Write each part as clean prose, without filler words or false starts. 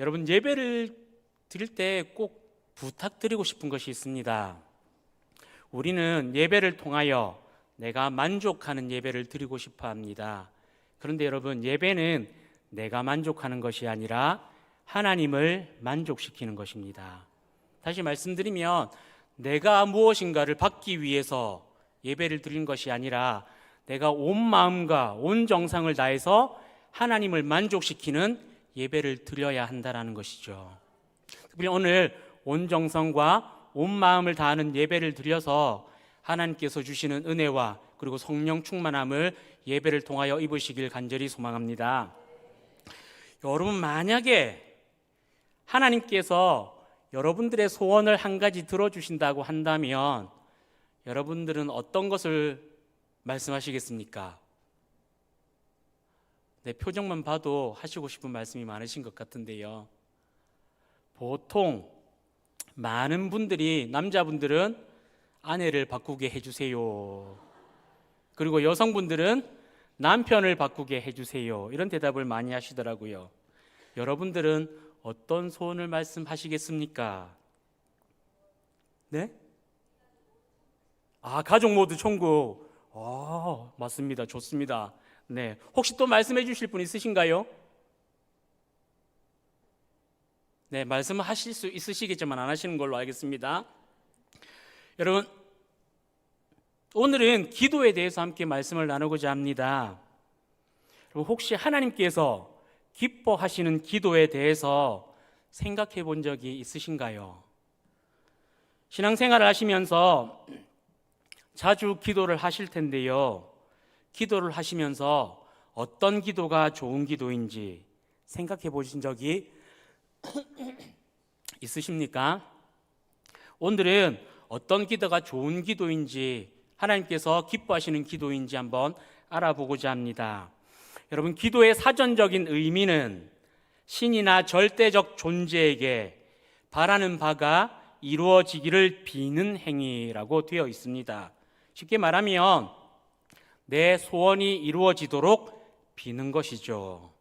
여러분, 예배를 드릴 때 꼭 부탁드리고 싶은 것이 있습니다. 우리는 예배를 통하여 내가 만족하는 예배를 드리고 싶어 합니다. 그런데 여러분, 예배는 내가 만족하는 것이 아니라 하나님을 만족시키는 것입니다. 다시 말씀드리면, 내가 무엇인가를 받기 위해서 예배를 드린 것이 아니라 내가 온 마음과 온 정성을 다해서 하나님을 만족시키는 예배를 드려야 한다는 것이죠. 특별히 오늘 온 정성과 온 마음을 다하는 예배를 드려서 하나님께서 주시는 은혜와 그리고 성령 충만함을 예배를 통하여 입으시길 간절히 소망합니다. 여러분, 만약에 하나님께서 여러분들의 소원을 한 가지 들어주신다고 한다면 여러분들은 어떤 것을 말씀하시겠습니까? 내 표정만 봐도 하시고 싶은 말씀이 많으신 것 같은데요. 보통 많은 분들이, 남자분들은 아내를 바꾸게 해주세요, 그리고 여성분들은 남편을 바꾸게 해주세요, 이런 대답을 많이 하시더라고요. 여러분들은 어떤 소원을 말씀하시겠습니까? 네? 가족 모두 천국. 맞습니다. 좋습니다. 네, 혹시 또 말씀해 주실 분 있으신가요? 네, 말씀하실 수 있으시겠지만 안 하시는 걸로 알겠습니다. 여러분, 오늘은 기도에 대해서 함께 말씀을 나누고자 합니다. 여러분, 혹시 하나님께서 기뻐하시는 기도에 대해서 생각해 본 적이 있으신가요? 신앙생활을 하시면서 자주 기도를 하실 텐데요. 기도를 하시면서 어떤 기도가 좋은 기도인지 생각해 보신 적이 있으십니까? 오늘은 어떤 기도가 좋은 기도인지, 하나님께서 기뻐하시는 기도인지 한번 알아보고자 합니다. 여러분, 기도의 사전적인 의미는 신이나 절대적 존재에게 바라는 바가 이루어지기를 비는 행위라고 되어 있습니다. 쉽게 말하면 내 소원이 이루어지도록 비는 것이죠.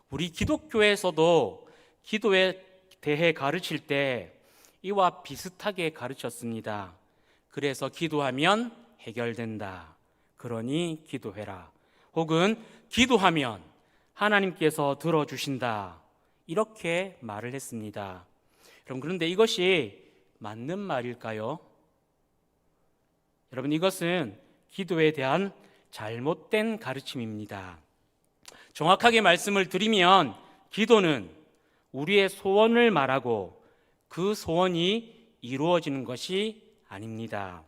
우리 기독교에서도 기도에 대해 가르칠 때 이와 비슷하게 가르쳤습니다. 그래서 기도하면 해결된다, 그러니 기도해라, 혹은 기도하면 하나님께서 들어주신다, 이렇게 말을 했습니다. 여러분, 그런데 이것이 맞는 말일까요? 여러분, 이것은 기도에 대한 잘못된 가르침입니다. 정확하게 말씀을 드리면 기도는 우리의 소원을 말하고 그 소원이 이루어지는 것이 아닙니다.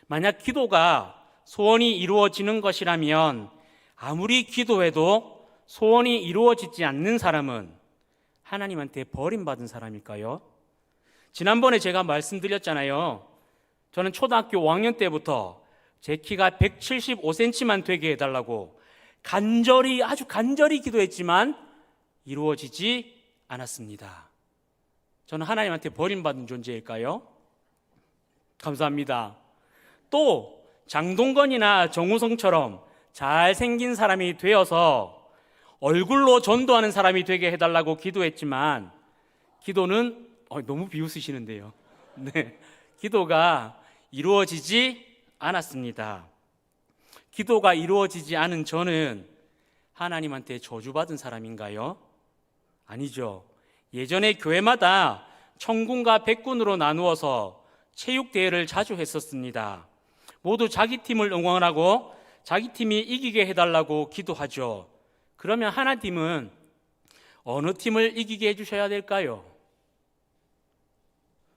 만약 기도가 소원이 이루어지는 것이라면 아무리 기도해도 소원이 이루어지지 않는 사람은 하나님한테 버림받은 사람일까요? 지난번에 제가 말씀드렸잖아요. 저는 초등학교 5학년 때부터 제 키가 175cm만 되게 해달라고 아주 간절히 기도했지만 이루어지지 않았습니다. 저는 하나님한테 버림받은 존재일까요? 감사합니다. 또 장동건이나 정우성처럼 잘생긴 사람이 되어서 얼굴로 전도하는 사람이 되게 해달라고 기도했지만 기도는 너무 비웃으시는데요. 네, 기도가 이루어지지 않았습니다. 기도가 이루어지지 않은 저는 하나님한테 저주받은 사람인가요? 아니죠. 예전에 교회마다 청군과 백군으로 나누어서 체육대회를 자주 했었습니다. 모두 자기 팀을 응원하고 자기 팀이 이기게 해달라고 기도하죠. 그러면 하나 팀은 어느 팀을 이기게 해주셔야 될까요?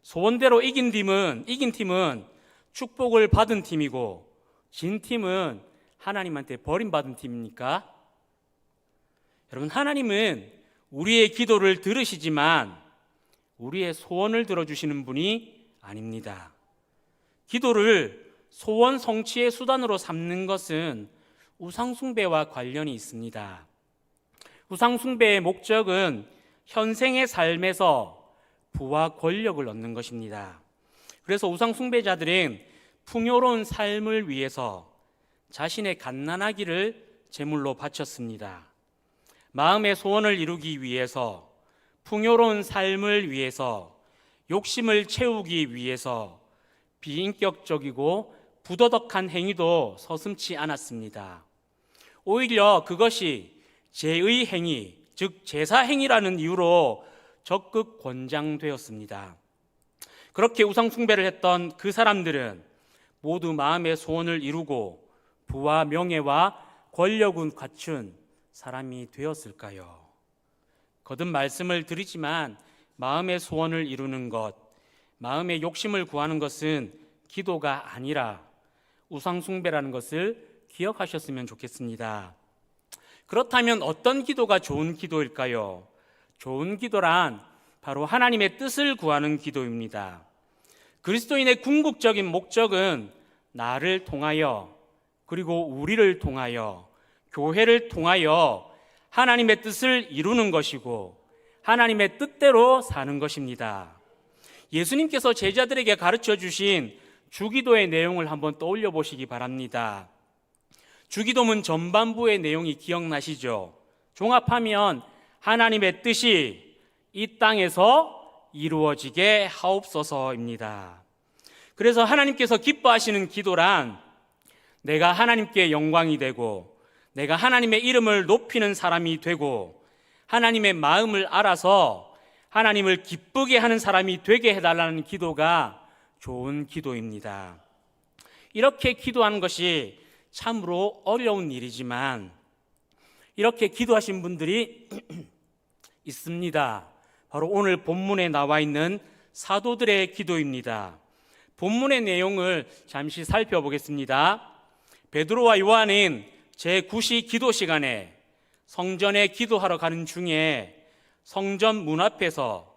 소원대로 이긴 팀은 축복을 받은 팀이고 진 팀은 하나님한테 버림받은 팀입니까? 여러분, 하나님은 우리의 기도를 들으시지만 우리의 소원을 들어주시는 분이 아닙니다. 기도를 소원 성취의 수단으로 삼는 것은 우상숭배와 관련이 있습니다. 우상숭배의 목적은 현생의 삶에서 부와 권력을 얻는 것입니다. 그래서 우상숭배자들은 풍요로운 삶을 위해서 자신의 갓난아기를 제물로 바쳤습니다. 마음의 소원을 이루기 위해서 풍요로운 삶을 위해서, 욕심을 채우기 위해서 비인격적이고 부도덕한 행위도 서슴지 않았습니다. 오히려 그것이 제의 행위, 즉 제사 행위라는 이유로 적극 권장되었습니다. 그렇게 우상 숭배를 했던 그 사람들은 모두 마음의 소원을 이루고 부와 명예와 권력을 갖춘 사람이 되었을까요? 거듭 말씀을 드리지만 마음의 소원을 이루는 것, 마음의 욕심을 구하는 것은 기도가 아니라 우상 숭배라는 것을 기억하셨으면 좋겠습니다. 그렇다면 어떤 기도가 좋은 기도일까요? 좋은 기도란 바로 하나님의 뜻을 구하는 기도입니다. 그리스도인의 궁극적인 목적은 나를 통하여, 그리고 우리를 통하여, 교회를 통하여 하나님의 뜻을 이루는 것이고 하나님의 뜻대로 사는 것입니다. 예수님께서 제자들에게 가르쳐 주신 주기도의 내용을 한번 떠올려 보시기 바랍니다. 주기도문 전반부의 내용이 기억나시죠? 종합하면 하나님의 뜻이 이 땅에서 이루어지게 하옵소서입니다. 그래서 하나님께서 기뻐하시는 기도란 내가 하나님께 영광이 되고 내가 하나님의 이름을 높이는 사람이 되고 하나님의 마음을 알아서 하나님을 기쁘게 하는 사람이 되게 해달라는 기도가 좋은 기도입니다. 이렇게 기도하는 것이 참으로 어려운 일이지만 이렇게 기도하신 분들이 있습니다. 바로 오늘 본문에 나와 있는 사도들의 기도입니다. 본문의 내용을 잠시 살펴보겠습니다. 베드로와 요한은 제9시 기도 시간에 성전에 기도하러 가는 중에 성전 문 앞에서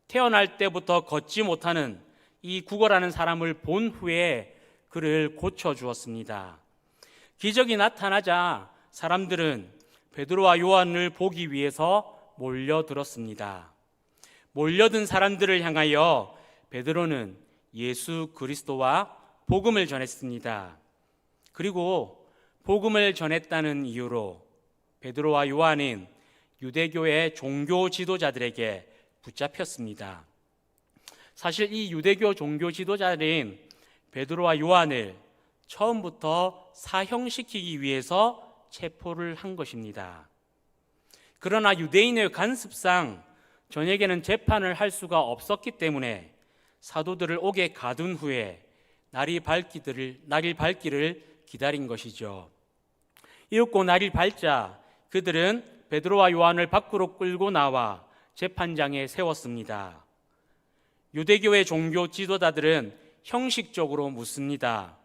태어날 때부터 걷지 못하는 이 구걸하는 사람을 본 후에 그를 고쳐주었습니다. 기적이 나타나자 사람들은 베드로와 요한을 보기 위해서 몰려들었습니다. 몰려든 사람들을 향하여 베드로는 예수 그리스도와 복음을 전했습니다. 그리고 복음을 전했다는 이유로 베드로와 요한은 유대교의 종교 지도자들에게 붙잡혔습니다. 사실 이 유대교 종교 지도자들은 베드로와 요한을 처음부터 사형시키기 위해서 체포를 한 것입니다. 그러나 유대인의 간습상 저녁에는 재판을 할 수가 없었기 때문에 사도들을 옥에 가둔 후에 날이 밝기를 기다린 것이죠. 이윽고 날이 밝자 그들은 베드로와 요한을 밖으로 끌고 나와 재판장에 세웠습니다. 유대교의 종교 지도자들은 형식적으로 묻습니다.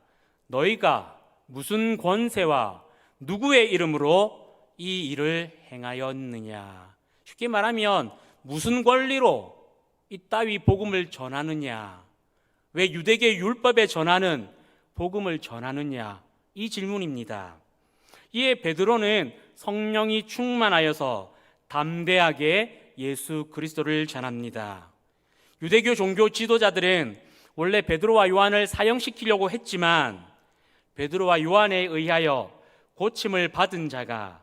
너희가 무슨 권세와 누구의 이름으로 이 일을 행하였느냐? 쉽게 말하면 무슨 권리로 이따위 복음을 전하느냐? 왜 유대계 율법에 전하는 복음을 전하느냐? 이 질문입니다. 이에 베드로는 성령이 충만하여서 담대하게 예수 그리스도를 전합니다. 유대교 종교 지도자들은 원래 베드로와 요한을 사형시키려고 했지만 베드로와 요한에 의하여 고침을 받은 자가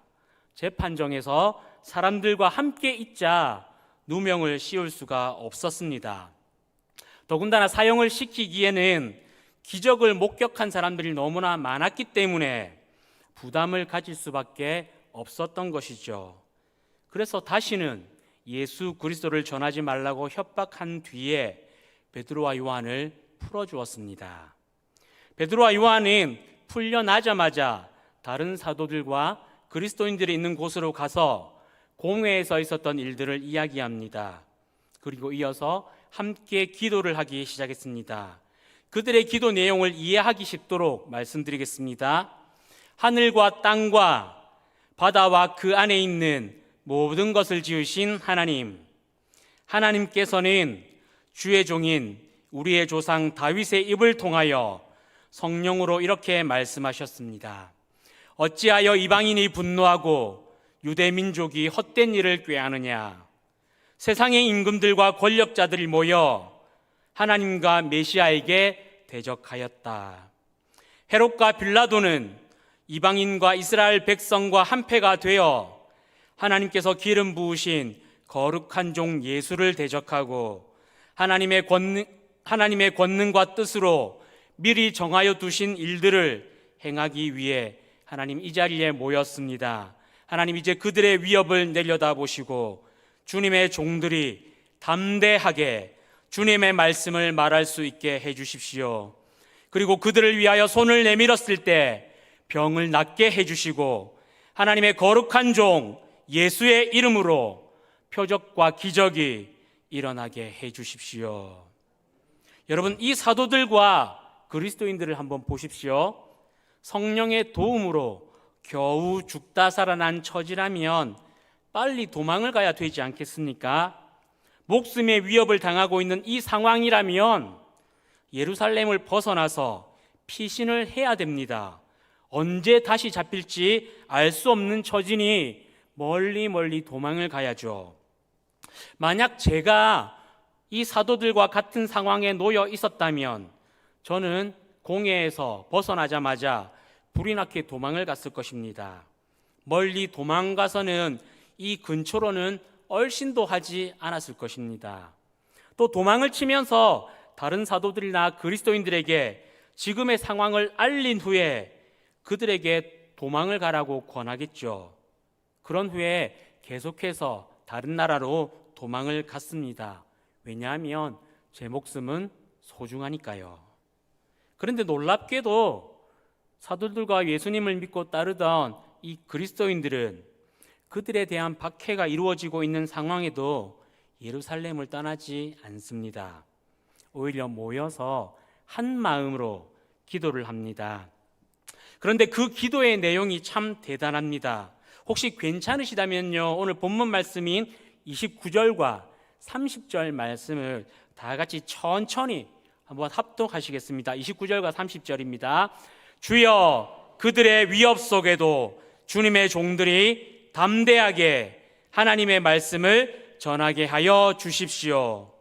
재판정에서 사람들과 함께 있자 누명을 씌울 수가 없었습니다. 더군다나 사형을 시키기에는 기적을 목격한 사람들이 너무나 많았기 때문에 부담을 가질 수밖에 없었던 것이죠. 그래서 다시는 예수 그리스도를 전하지 말라고 협박한 뒤에 베드로와 요한을 풀어주었습니다. 베드로와 요한은 풀려나자마자 다른 사도들과 그리스도인들이 있는 곳으로 가서 공회에서 있었던 일들을 이야기합니다. 그리고 이어서 함께 기도를 하기 시작했습니다. 그들의 기도 내용을 이해하기 쉽도록 말씀드리겠습니다. 하늘과 땅과 바다와 그 안에 있는 모든 것을 지으신 하나님, 하나님께서는 주의 종인 우리의 조상 다윗의 입을 통하여 성령으로 이렇게 말씀하셨습니다. 어찌하여 이방인이 분노하고 유대 민족이 헛된 일을 꾀하느냐? 세상의 임금들과 권력자들이 모여 하나님과 메시아에게 대적하였다. 헤롯과 빌라도는 이방인과 이스라엘 백성과 한패가 되어 하나님께서 기름 부으신 거룩한 종 예수를 대적하고 하나님의 권능과 뜻으로 미리 정하여 두신 일들을 행하기 위해 하나님 이 자리에 모였습니다. 하나님 이제 그들의 위협을 내려다보시고 주님의 종들이 담대하게 주님의 말씀을 말할 수 있게 해주십시오. 그리고 그들을 위하여 손을 내밀었을 때 병을 낫게 해주시고 하나님의 거룩한 종 예수의 이름으로 표적과 기적이 일어나게 해주십시오. 여러분, 이 사도들과 그리스도인들을 한번 보십시오. 성령의 도움으로 겨우 죽다 살아난 처지라면 빨리 도망을 가야 되지 않겠습니까? 목숨의 위협을 당하고 있는 이 상황이라면 예루살렘을 벗어나서 피신을 해야 됩니다. 언제 다시 잡힐지 알 수 없는 처지니 멀리 도망을 가야죠. 만약 제가 이 사도들과 같은 상황에 놓여 있었다면 저는 공회에서 벗어나자마자 불이 나게 도망을 갔을 것입니다. 멀리 도망가서는 이 근처로는 얼씬도 하지 않았을 것입니다. 또 도망을 치면서 다른 사도들이나 그리스도인들에게 지금의 상황을 알린 후에 그들에게 도망을 가라고 권하겠죠. 그런 후에 계속해서 다른 나라로 도망을 갔습니다. 왜냐하면 제 목숨은 소중하니까요. 그런데 놀랍게도 사도들과 예수님을 믿고 따르던 이 그리스도인들은 그들에 대한 박해가 이루어지고 있는 상황에도 예루살렘을 떠나지 않습니다. 오히려 모여서 한 마음으로 기도를 합니다. 그런데 그 기도의 내용이 참 대단합니다. 혹시 괜찮으시다면요, 오늘 본문 말씀인 29절과 30절 말씀을 다 같이 천천히 한번 합독하시겠습니다. 29절과 30절입니다. 주여, 그들의 위협 속에도 주님의 종들이 담대하게 하나님의 말씀을 전하게 하여 주십시오.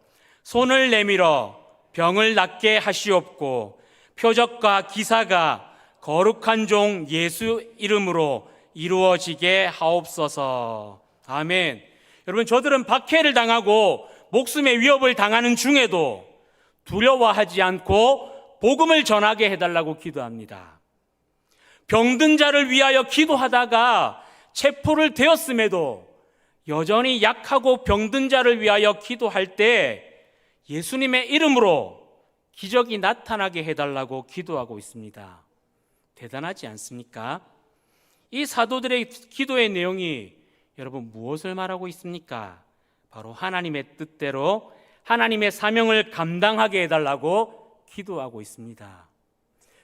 손을 내밀어 병을 낫게 하시옵고 표적과 기사가 거룩한 종 예수 이름으로 이루어지게 하옵소서. 아멘. 여러분, 저들은 박해를 당하고 목숨의 위협을 당하는 중에도 두려워하지 않고 복음을 전하게 해달라고 기도합니다. 병든 자를 위하여 기도하다가 체포를 되었음에도 여전히 약하고 병든 자를 위하여 기도할 때 예수님의 이름으로 기적이 나타나게 해달라고 기도하고 있습니다. 대단하지 않습니까? 이 사도들의 기도의 내용이 여러분 무엇을 말하고 있습니까? 바로 하나님의 뜻대로 하나님의 사명을 감당하게 해달라고 기도하고 있습니다.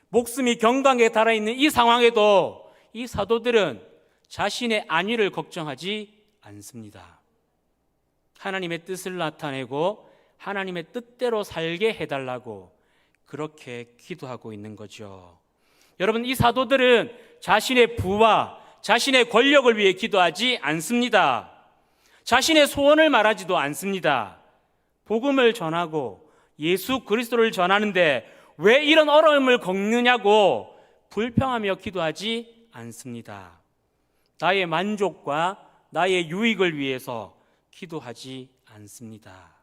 목숨이 경강에 달아있는 이 상황에도 이 사도들은 자신의 안위를 걱정하지 않습니다. 하나님의 뜻을 나타내고 하나님의 뜻대로 살게 해달라고 그렇게 기도하고 있는 거죠. 여러분, 이 사도들은 자신의 부와 자신의 권력을 위해 기도하지 않습니다. 자신의 소원을 말하지도 않습니다. 복음을 전하고 예수 그리스도를 전하는데 왜 이런 어려움을 겪느냐고 불평하며 기도하지 않습니다. 나의 만족과 나의 유익을 위해서 기도하지 않습니다.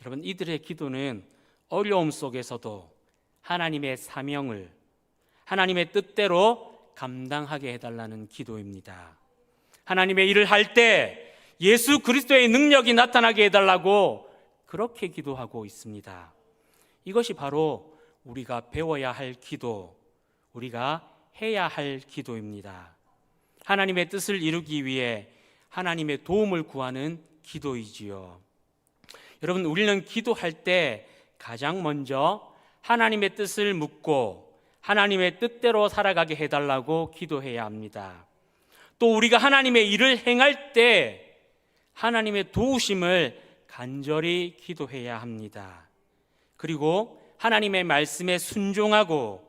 여러분, 이들의 기도는 어려움 속에서도 하나님의 사명을 하나님의 뜻대로 감당하게 해달라는 기도입니다. 하나님의 일을 할 때 예수 그리스도의 능력이 나타나게 해달라고 그렇게 기도하고 있습니다. 이것이 바로 우리가 배워야 할 기도, 우리가 해야 할 기도입니다. 하나님의 뜻을 이루기 위해 하나님의 도움을 구하는 기도이지요. 여러분, 우리는 기도할 때 가장 먼저 하나님의 뜻을 묻고 하나님의 뜻대로 살아가게 해달라고 기도해야 합니다. 또 우리가 하나님의 일을 행할 때 하나님의 도우심을 간절히 기도해야 합니다. 그리고 하나님의 말씀에 순종하고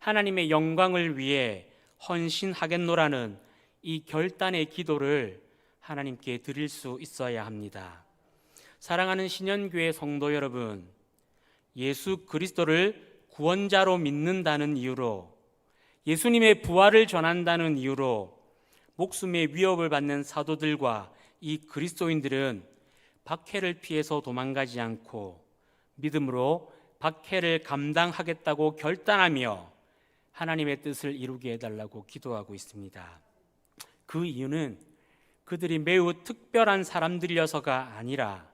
하나님의 영광을 위해 헌신하겠노라는 이 결단의 기도를 하나님께 드릴 수 있어야 합니다. 사랑하는 신현교회 성도 여러분, 예수 그리스도를 구원자로 믿는다는 이유로, 예수님의 부활을 전한다는 이유로 목숨의 위협을 받는 사도들과 이 그리스도인들은 박해를 피해서 도망가지 않고 믿음으로 박해를 감당하겠다고 결단하며 하나님의 뜻을 이루게 해달라고 기도하고 있습니다. 그 이유는 그들이 매우 특별한 사람들이어서가 아니라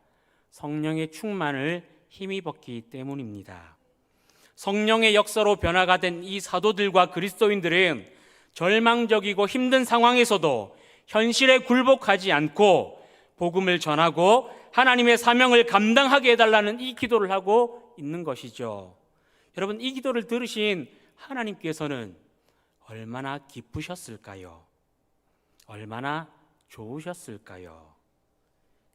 성령의 충만을 힘입었기 때문입니다. 성령의 역사로 변화가 된 이 사도들과 그리스도인들은 절망적이고 힘든 상황에서도 현실에 굴복하지 않고 복음을 전하고 하나님의 사명을 감당하게 해달라는 이 기도를 하고 있는 것이죠. 여러분, 이 기도를 들으신 하나님께서는 얼마나 기쁘셨을까요? 얼마나 좋으셨을까요?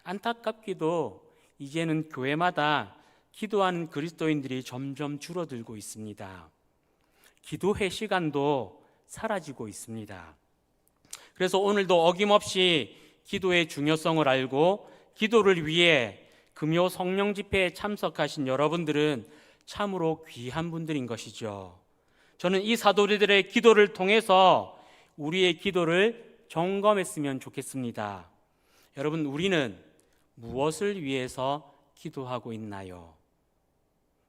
안타깝게도 이제는 교회마다 기도하는 그리스도인들이 점점 줄어들고 있습니다. 기도회 시간도 사라지고 있습니다. 그래서 오늘도 어김없이 기도의 중요성을 알고 기도를 위해 금요 성령 집회에 참석하신 여러분들은 참으로 귀한 분들인 것이죠. 저는 이 사도들의 기도를 통해서 우리의 기도를 점검했으면 좋겠습니다. 여러분, 우리는 무엇을 위해서 기도하고 있나요?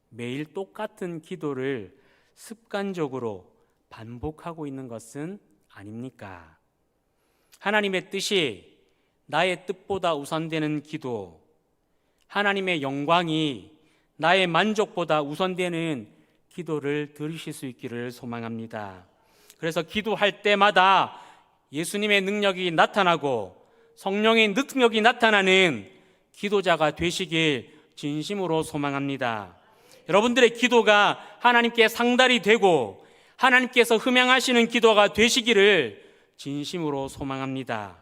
매일 똑같은 기도를 습관적으로 반복하고 있는 것은 아닙니까? 하나님의 뜻이 나의 뜻보다 우선되는 기도, 하나님의 영광이 나의 만족보다 우선되는 기도를 들으실 수 있기를 소망합니다. 그래서 기도할 때마다 예수님의 능력이 나타나고 성령의 능력이 나타나는 기도자가 되시길 진심으로 소망합니다. 여러분들의 기도가 하나님께 상달이 되고 하나님께서 흠양하시는 기도가 되시기를 진심으로 소망합니다.